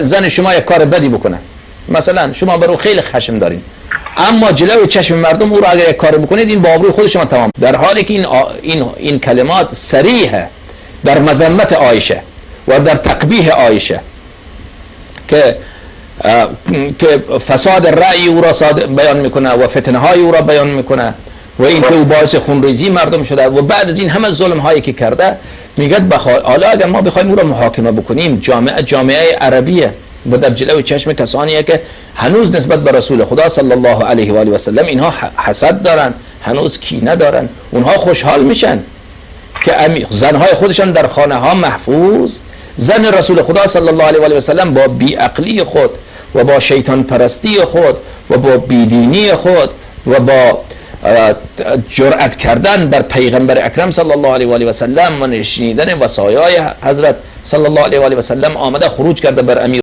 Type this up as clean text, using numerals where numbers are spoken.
زن شما یک کار بدی بکنه، مثلا شما بر او خیلی خشم دارین، اما جلوی چشم مردم او را اگر یک کار بکنید این با آبروی خود شما تمام، در حالی که این کلمات صریحه در مذمت عایشه و در تقبیح عایشه که فساد رأی او را بیان میکنه و فتنه های او را بیان میکنه و این که او باعث خونریزی مردم شده و بعد از این همه ظلم هایی که کرده میگه حالا اگر ما بخوایم او را محاکمه بکنیم، جامعه عربیه و در جلوی چشم کسانیه که هنوز نسبت به رسول خدا صلی الله علیه و آله و سلم اینها حسد دارن، هنوز کینه دارن، اونها خوشحال میشن که زنهای خودشان در خانه ها محفوظ، زن رسول خدا صلی الله علیه و آله و سلم با بیعقلی خود و با شیطان پرستی خود و با بیدینی خود و با جرأت کردن در پیغمبر اکرم صلی الله علیه و آله و سلم و نشنیدن وصایای حضرت صلی الله علیه و آله و سلم آمده خروج کرده بر امیر